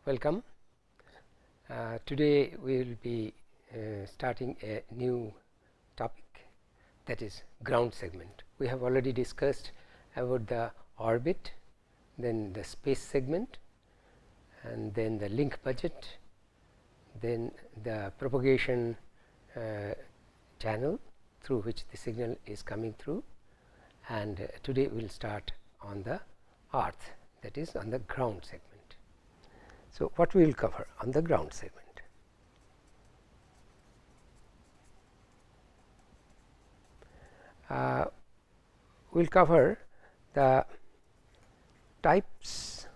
Welcome. Today we will be starting a new topic, that is ground segment. We have already discussed about the orbit, then the space segment, and then the link budget, then the propagation channel through which the signal is coming through, and today we will start on the earth, that is on the ground segment. So, what we will cover on the ground segment? We will cover the types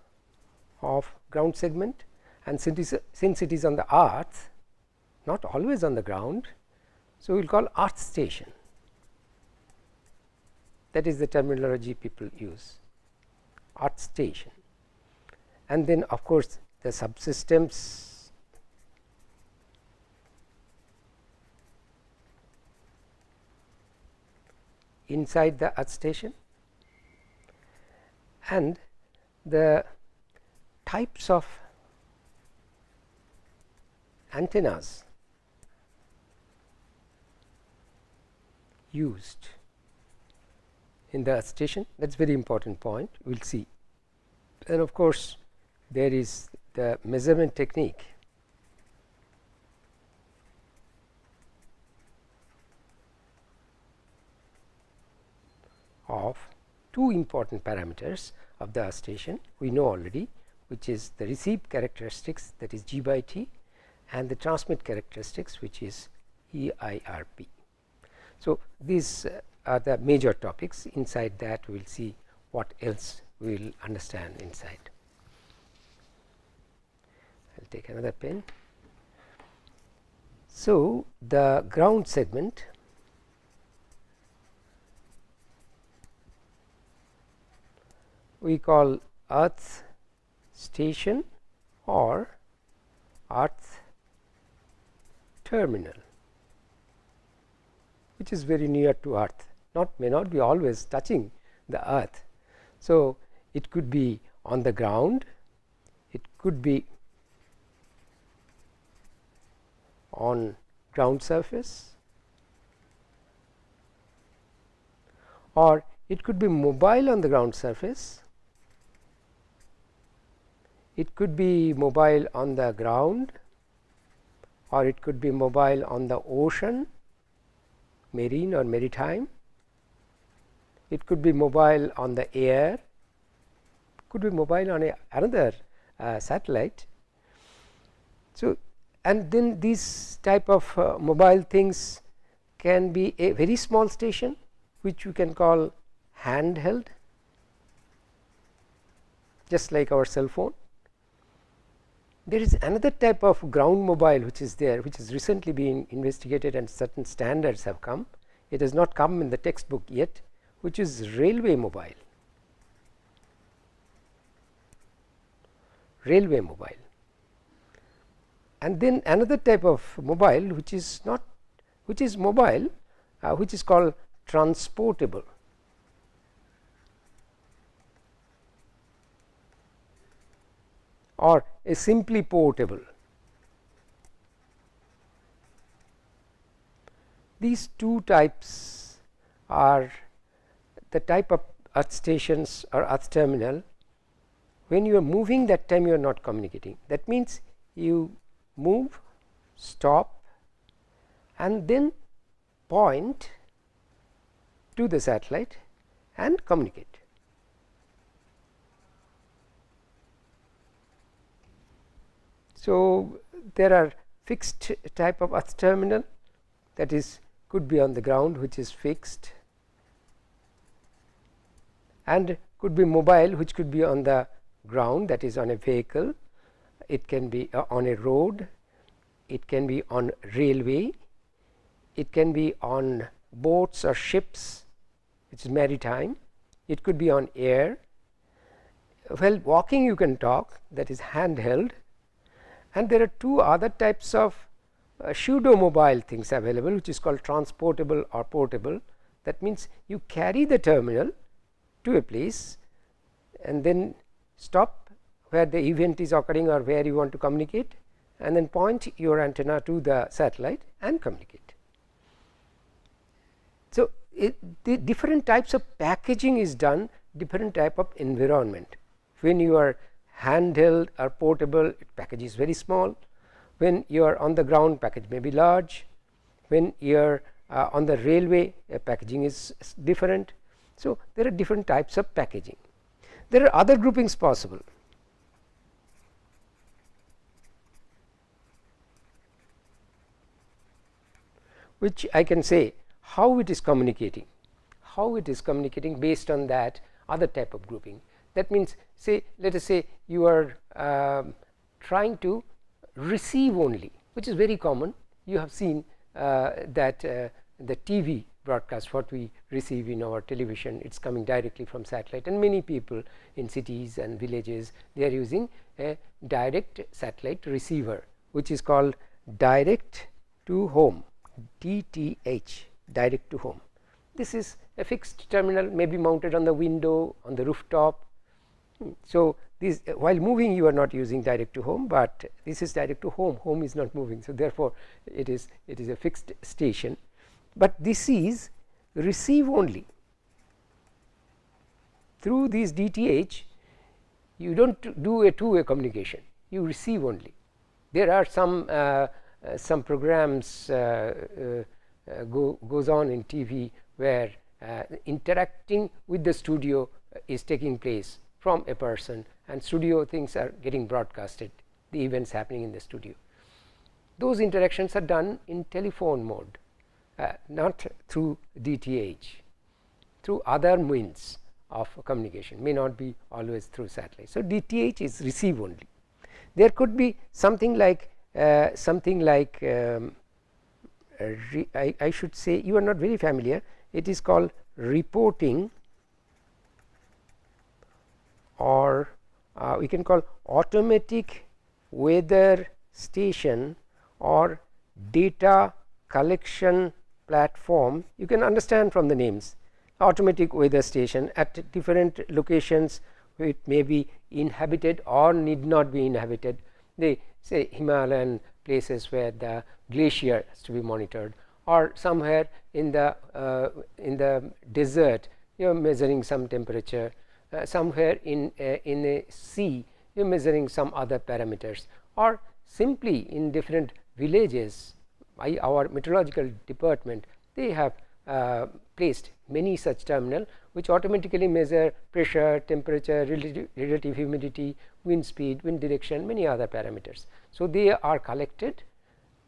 of ground segment, and since it is on the earth, not always on the ground. So, we will call earth station, that is the terminology people use, earth station. And then of course, the subsystems inside the earth station, and the types of antennas used in the earth station. That is very important point, we will see. And of course, there is the measurement technique of two important parameters of the earth station we know already, which is the receive characteristics, that is G by T, and the transmit characteristics, which is EIRP. So, these are the major topics. Inside that we will see what else we will understand inside. I will take another pen. So, the ground segment we call earth station or earth terminal, which is very near to earth, may not be always touching the earth. So, it could be on the ground, it could be on ground surface, or it could be mobile on the ground surface, it could be mobile on the ground, or it could be mobile on the ocean, marine or maritime, it could be mobile on the air, could be mobile on another satellite. So, and then these type of mobile things can be a very small station, which you can call handheld, just like our cell phone. There is another type of ground mobile which is there, which is recently being investigated and certain standards have come. It has not come in the textbook yet, which is railway mobile. Railway mobile. And then another type of mobile which is not, which is mobile, which is called transportable. Or a simply portable. These two types are the type of earth stations or earth terminal. When you are moving, that time you are not communicating. That means you move, stop, and then point to the satellite and communicate. So, there are fixed type of earth terminal, that is could be on the ground, which is fixed, and could be mobile, which could be on the ground, that is on a vehicle. It can be on a road, it can be on railway, it can be on boats or ships, which is maritime, it could be on air. While walking you can talk, that is handheld, and there are two other types of pseudo mobile things available, which is called transportable or portable. That means you carry the terminal to a place and then stop where the event is occurring or where you want to communicate, and then point your antenna to the satellite and communicate. So, the different types of packaging is done, different type of environment. When you are handheld or portable, package is very small. When you are on the ground, package may be large. When you are on the railway, packaging is different. So, there are different types of packaging. There are other groupings possible. Which I can say how it is communicating based on that other type of grouping. That means, say, let us say you are trying to receive only, which is very common. You have seen that the TV broadcast, what we receive in our television, it is coming directly from satellite, and many people in cities and villages, they are using a direct satellite receiver, which is called direct to home, DTH, direct to home. This is a fixed terminal, may be mounted on the window, on the rooftop. So, this while moving you are not using direct to home, but this is direct to home, home is not moving. So, therefore, it is a fixed station, but this is receive only. Through this DTH you do not do a two-way communication, you receive only. There are some programs goes on in TV where interacting with the studio is taking place from a person, and studio things are getting broadcasted, the events happening in the studio. Those interactions are done in telephone mode, not through DTH, through other means of communication, may not be always through satellite. So, DTH is receive only. There could be something like I should say, you are not very familiar, it is called reporting, or we can call automatic weather station or data collection platform. You can understand from the names, automatic weather station at different locations, it may be inhabited or need not be inhabited. They say Himalayan places where the glacier has to be monitored, or somewhere in the desert you are measuring some temperature, somewhere in a sea you are measuring some other parameters, or simply in different villages by our meteorological department, they have placed many such terminal which automatically measure pressure, temperature, relative humidity, wind speed, wind direction, many other parameters. So, they are collected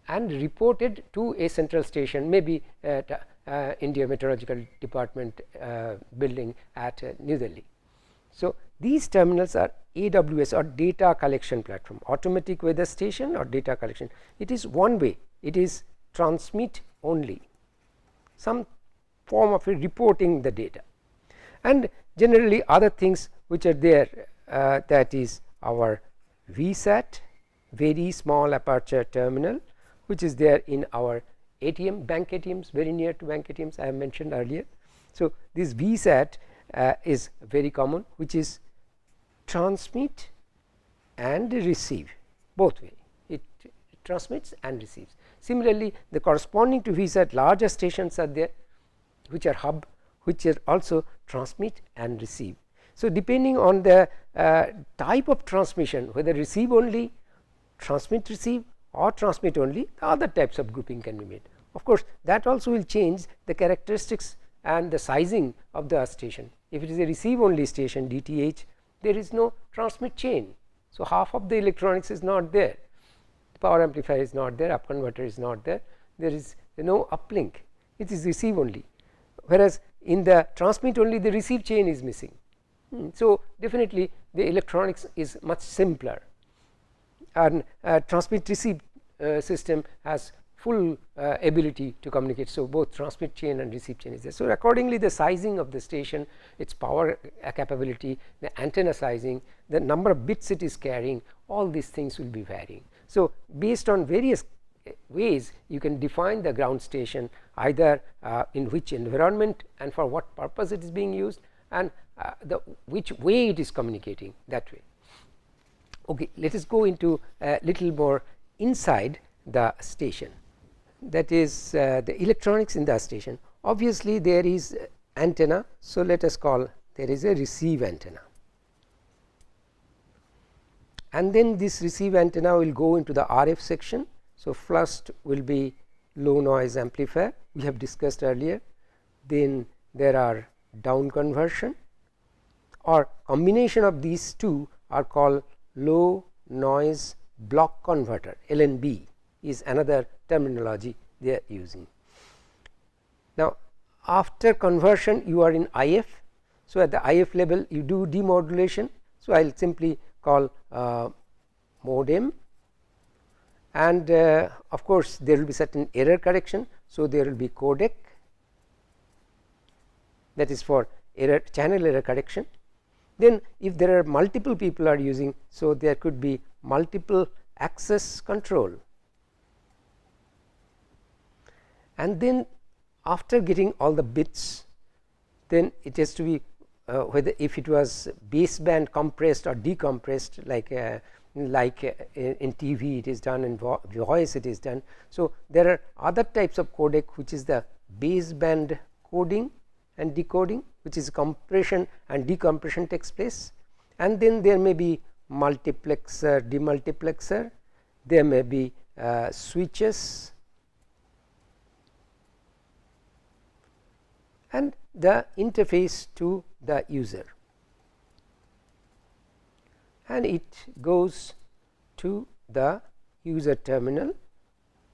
and reported to a central station, maybe at India Meteorological Department building at New Delhi. So, these terminals are AWS or data collection platform, automatic weather station or data collection. It is one way, it is transmit only, some form of reporting the data, and generally other things which are there, that is our VSAT, very small aperture terminal, which is there in our ATM, bank ATMs, very near to bank ATMs I have mentioned earlier. So, this VSAT is very common, which is transmit and receive both way, it transmits and receives. Similarly, the corresponding to VSAT larger stations are there, which are hub, which are also transmit and receive. So, depending on the type of transmission, whether receive only, transmit receive, or transmit only, the other types of grouping can be made. Of course, that also will change the characteristics and the sizing of the station. If it is a receive only station DTH, there is no transmit chain. So, half of the electronics is not there, the power amplifier is not there, up converter is not there, there is no uplink, it is receive only, whereas in the transmit only the receive chain is missing. So, definitely the electronics is much simpler, and transmit receive system has full ability to communicate. So, both transmit chain and receive chain is there. So, accordingly the sizing of the station, its power capability, the antenna sizing, the number of bits it is carrying, all these things will be varying. So, based on various ways you can define the ground station, either in which environment and for what purpose it is being used, and which way it is communicating, that way. Okay, let us go into a little more inside the station, that is the electronics in the station. Obviously there is antenna, so let us call there is a receive antenna, and then this receive antenna will go into the RF section. So first will be low noise amplifier, we have discussed earlier. Then there are down conversion, or combination of these two are called low noise block converter. LNB is another terminology they are using. Now after conversion you are in IF. So at the IF level you do demodulation. So I will simply call modem, and of course there will be certain error correction. So there will be codec, that is for error channel error correction. Then if there are multiple people are using, so there could be multiple access control, and then after getting all the bits, then it has to be whether if it was baseband compressed or decompressed, like in TV it is done, in voice it is done. So there are other types of codec which is the baseband coding and decoding, which is compression and decompression takes place, and then there may be multiplexer, demultiplexer, there may be switches, and the interface to the user, and it goes to the user terminal.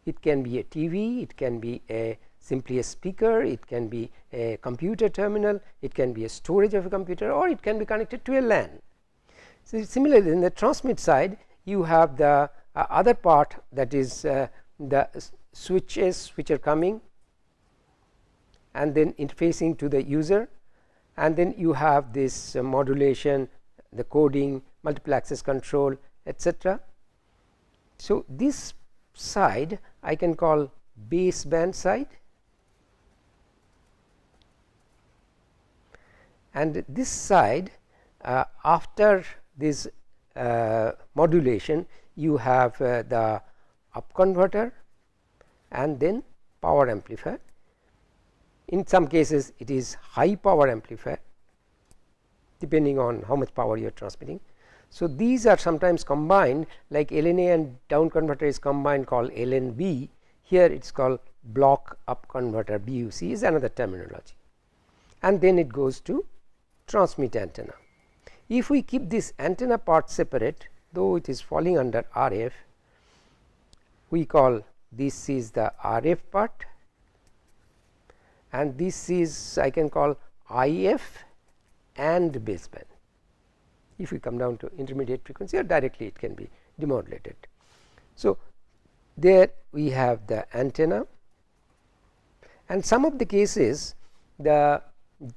It can be a TV, it can be a simply a speaker, it can be a computer terminal, it can be a storage of a computer, or it can be connected to a LAN. So similarly in the transmit side you have the other part, that is the switches which are coming and then interfacing to the user, and then you have this modulation, the coding, multiple access control, etc. So this side I can call baseband side, and this side after this modulation you have the up converter and then power amplifier. In some cases it is high power amplifier depending on how much power you are transmitting. So these are sometimes combined, like LNA and down converter is combined, called LNB. Here it is called block up converter, BUC is another terminology, and then it goes to transmit antenna. If we keep this antenna part separate, though it is falling under RF, we call this is the RF part, and this is I can call IF and baseband. If we come down to intermediate frequency, or directly it can be demodulated. So there we have the antenna, and some of the cases the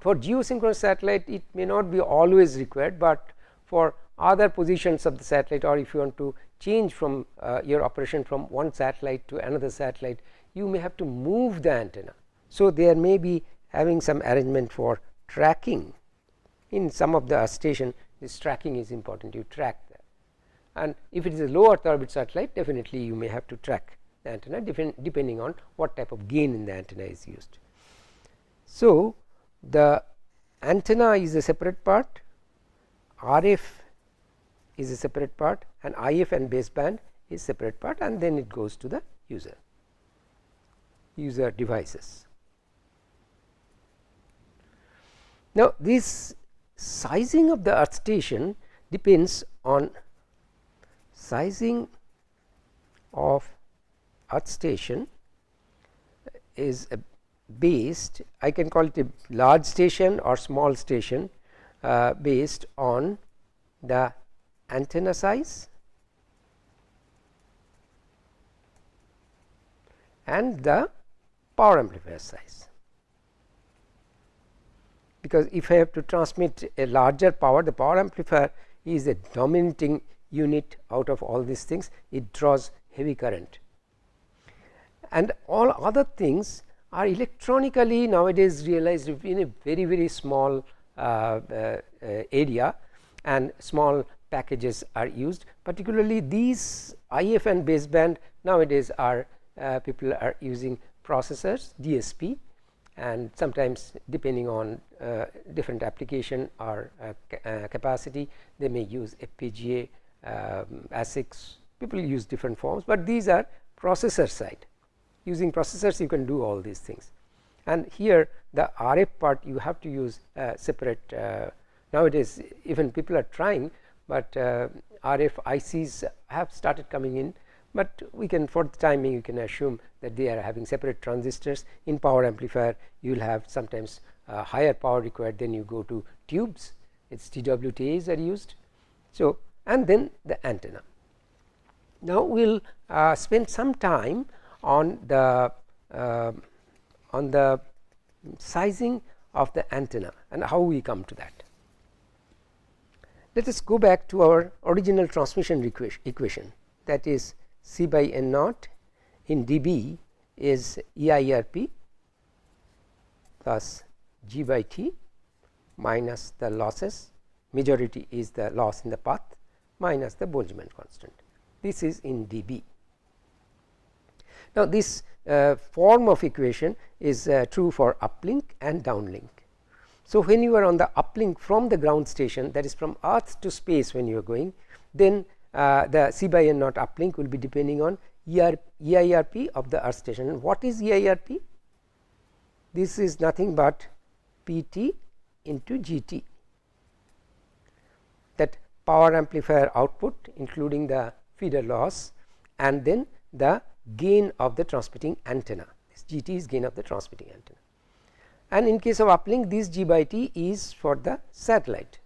for geosynchronous satellite it may not be always required, but for other positions of the satellite, or if you want to change from your operation from one satellite to another satellite, you may have to move the antenna. So there may be having some arrangement for tracking. In some of the station this tracking is important, you track that, and if it is a low Earth orbit satellite, definitely you may have to track the antenna depending on what type of gain in the antenna is used. So the antenna is a separate part, RF is a separate part, and IF and baseband is separate part, and then it goes to the user devices. Now this sizing of the earth station depends on sizing of earth station is based, I can call it a large station or small station, based on the antenna size and the power amplifier size. Because if I have to transmit a larger power, the power amplifier is a dominating unit out of all these things, it draws heavy current, and all other things are electronically nowadays realized in a very small area and small packages are used, particularly these IF and baseband nowadays are people are using processors, DSP, and sometimes depending on different application or capacity, they may use FPGA, ASICs. People use different forms, but these are processor side. Using processors you can do all these things, and here the RF part you have to use separate. Nowadays even people are trying, but RF ICs have started coming in, but we can, for the time being, you can assume that they are having separate transistors. In power amplifier you will have sometimes higher power required, then you go to tubes, its TWTAs are used. So, and then the antenna. Now we will spend some time on the sizing of the antenna and how we come to that. Let us go back to our original transmission equation, that is C by N naught in dB is EIRP plus G by T minus the losses, majority is the loss in the path, minus the Boltzmann constant. This is in dB. Now this form of equation is true for uplink and downlink. So when you are on the uplink from the ground station, that is from earth to space when you are going, then the C by N naught uplink will be depending on EIRP of the earth station. And what is EIRP? This is nothing but PT into GT, that power amplifier output including the feeder loss and then the gain of the transmitting antenna. This GT is gain of the transmitting antenna, and in case of uplink this G by T is for the satellite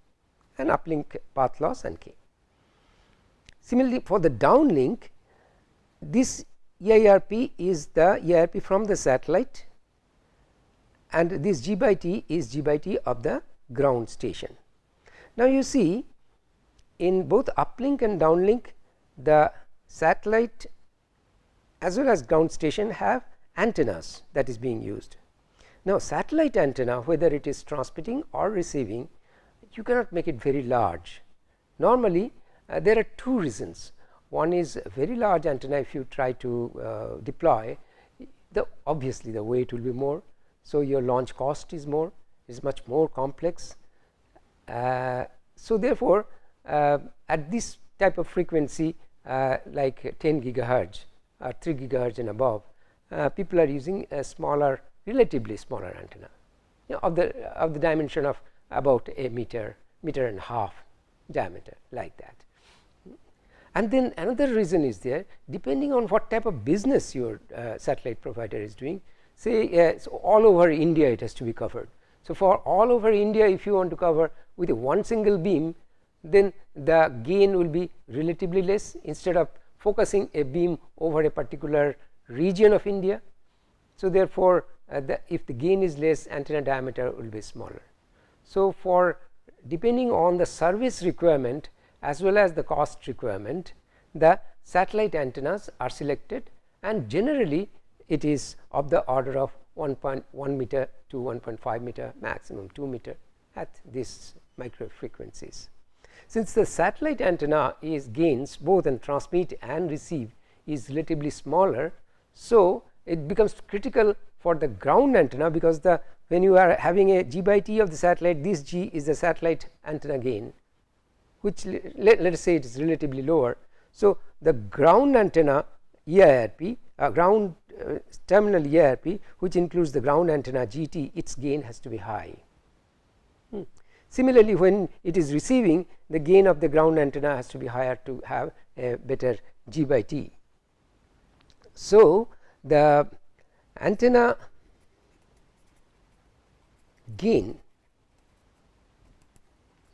and uplink path loss and K. Similarly, for the downlink, this EIRP is the EIRP from the satellite, and this G by T is G by T of the ground station. Now you see, in both uplink and downlink, the satellite as well as ground station have antennas that is being used. Now satellite antenna, whether it is transmitting or receiving, you cannot make it very large. Normally there are two reasons. One is a very large antenna, if you try to deploy, obviously the weight will be more, so your launch cost is more, is much more complex. So therefore at this type of frequency like 10 gigahertz or 3 gigahertz and above, people are using a smaller, relatively smaller antenna, you know, of the dimension of about a meter and a half diameter, like that. And then another reason is there, depending on what type of business your satellite provider is doing. Say so all over India it has to be covered. So for all over India, if you want to cover with a one single beam, then the gain will be relatively less, instead of focusing a beam over a particular region of India. So therefore if the gain is less, antenna diameter will be smaller. So for depending on the service requirement as well as the cost requirement, the satellite antennas are selected, and generally it is of the order of 1.1 meter to 1.5 meter, maximum 2 meter at these micro frequencies. Since the satellite antenna is gains both in transmit and receive is relatively smaller, so it becomes critical for the ground antenna, because the when you are having a G by T of the satellite, this G is the satellite antenna gain, which let us say it is relatively lower. So the ground antenna EIRP, ground terminal EIRP, which includes the ground antenna GT, its gain has to be high. Similarly, when it is receiving, the gain of the ground antenna has to be higher to have a better G by T. So the antenna gain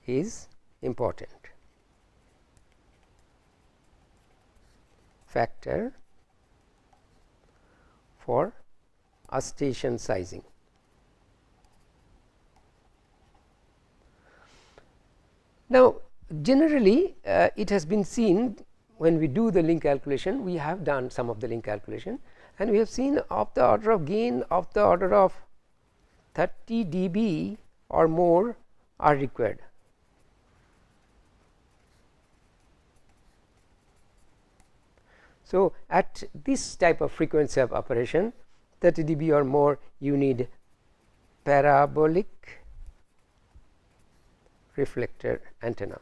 is important factor for a station sizing. Now generally it has been seen when we do the link calculation, we have done some of the link calculation, and we have seen of the order of gain of the order of 30 dB or more are required. So, at this type of frequency of operation 30 dB or more, you need parabolic reflector antenna.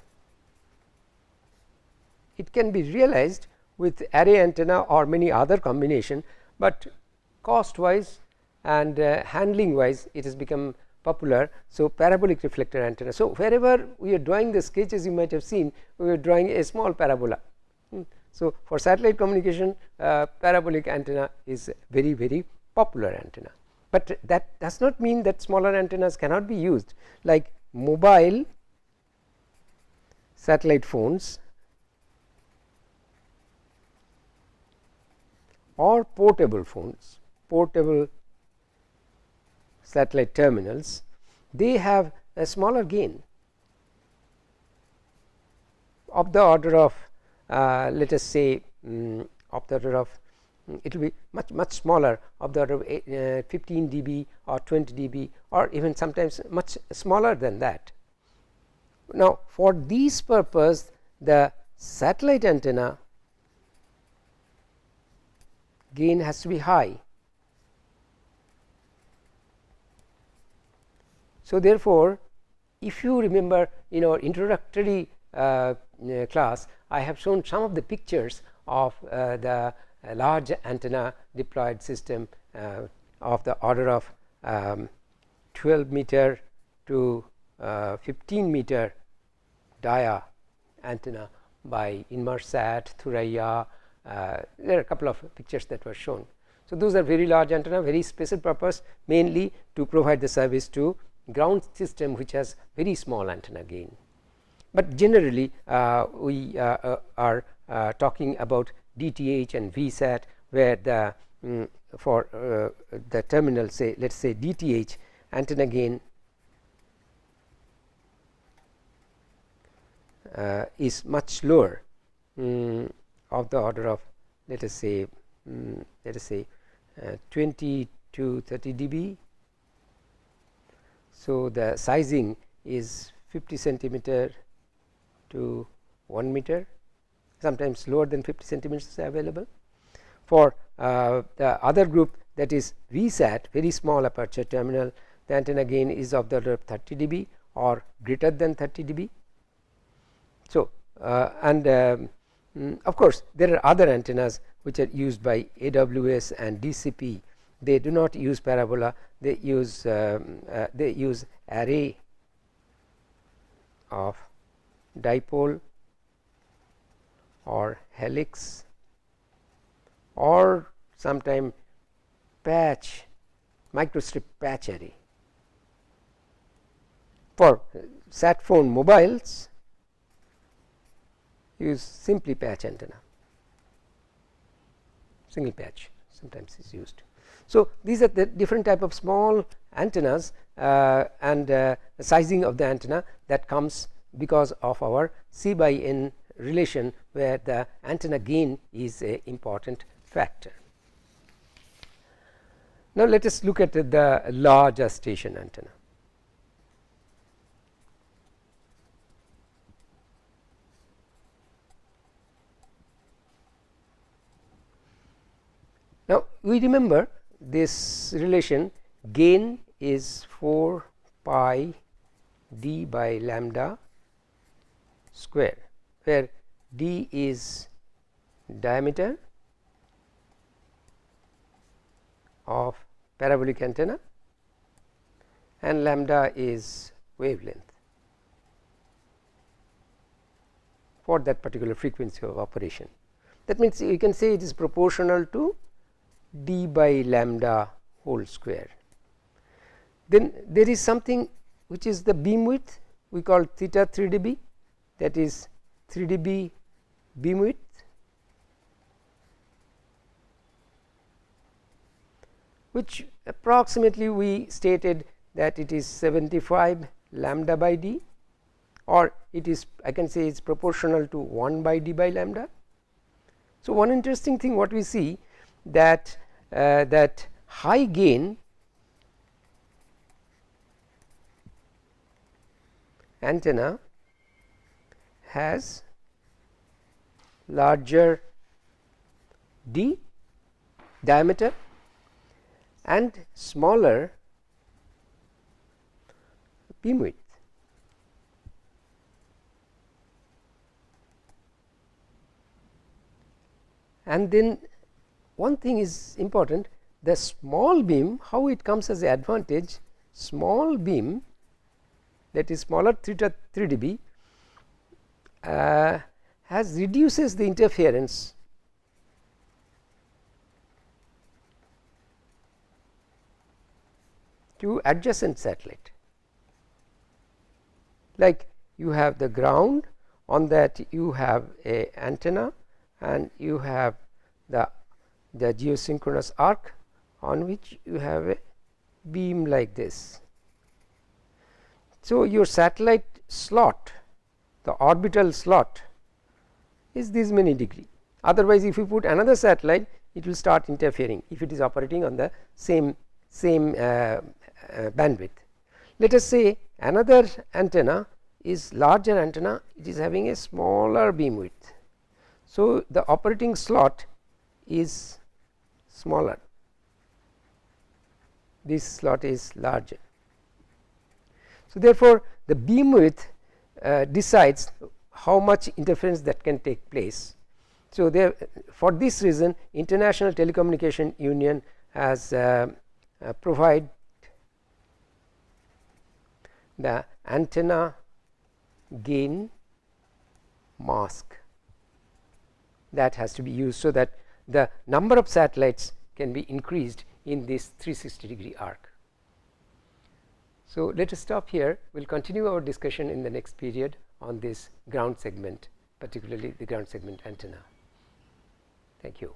It can be realized with array antenna or many other combination, but cost wise and handling wise it has become popular. So, parabolic reflector antenna. So, wherever we are drawing the sketches, you might have seen we are drawing a small parabola. So, for satellite communication parabolic antenna is very very popular antenna, but that does not mean that smaller antennas cannot be used, like mobile satellite phones or portable phones, portable satellite terminals. They have a smaller gain of the order of let us say of the order of it will be much smaller, of the order of 15 dB or 20 dB or even sometimes much smaller than that. Now, for this purpose the satellite antenna gain has to be high. So, therefore, if you remember in our introductory class, I have shown some of the pictures of the large antenna deployed system of the order of 12 meter to 15 meter dia antenna by Inmarsat, Thuraiya. There are a couple of pictures that were shown. So, those are very large antenna, very special purpose, mainly to provide the service to ground system which has very small antenna gain. But generally we are talking about DTH and VSAT, where the for the terminal, say let us say DTH, antenna gain is much lower, of the order of let us say 20 to 30 dB. So, the sizing is 50 centimeter to 1 meter, sometimes lower than 50 centimeters is available. For the other group, that is VSAT, very small aperture terminal, the antenna gain is of the order of 30 dB or greater than 30 dB. So, and of course, there are other antennas which are used by AWS and DCP. They do not use parabola, they use array of dipole or helix or sometime patch, microstrip patch array. For sat phone mobiles, use simply patch antenna, single patch sometimes is used. So, these are the different type of small antennas and the sizing of the antenna that comes because of our C by N relation, where the antenna gain is a important factor. Now, let us look at the larger station antenna. Now, we remember this relation, gain is 4 pi d by lambda square, where d is diameter of parabolic antenna and lambda is wavelength for that particular frequency of operation. That means, you can say it is proportional to d by lambda whole square. Then there is something which is the beam width, we call theta 3 dB, that is 3 dB beam width, which approximately we stated that it is 75 lambda by d, or it is, I can say, it is proportional to 1 by d by lambda. So, one interesting thing what we see, that that high gain antenna has larger d diameter and smaller beam width. And then one thing is important, the small beam, how it comes as an advantage, small beam that is smaller 3 dB has reduces the interference to adjacent satellite. Like you have the ground, on that you have a antenna and you have the geosynchronous arc on which you have a beam like this. So, your satellite slot, the orbital slot is this many degree, otherwise if you put another satellite it will start interfering if it is operating on the same bandwidth. Let us say another antenna is larger antenna, it is having a smaller beam width. So, the operating slot is smaller, this slot is larger. So, therefore, the beam width decides how much interference that can take place. So, there for this reason International Telecommunication Union has provide the antenna gain mask that has to be used, so that the number of satellites can be increased in this 360-degree arc. So, let us stop here, we will continue our discussion in the next period on this ground segment, particularly the ground segment antenna. Thank you.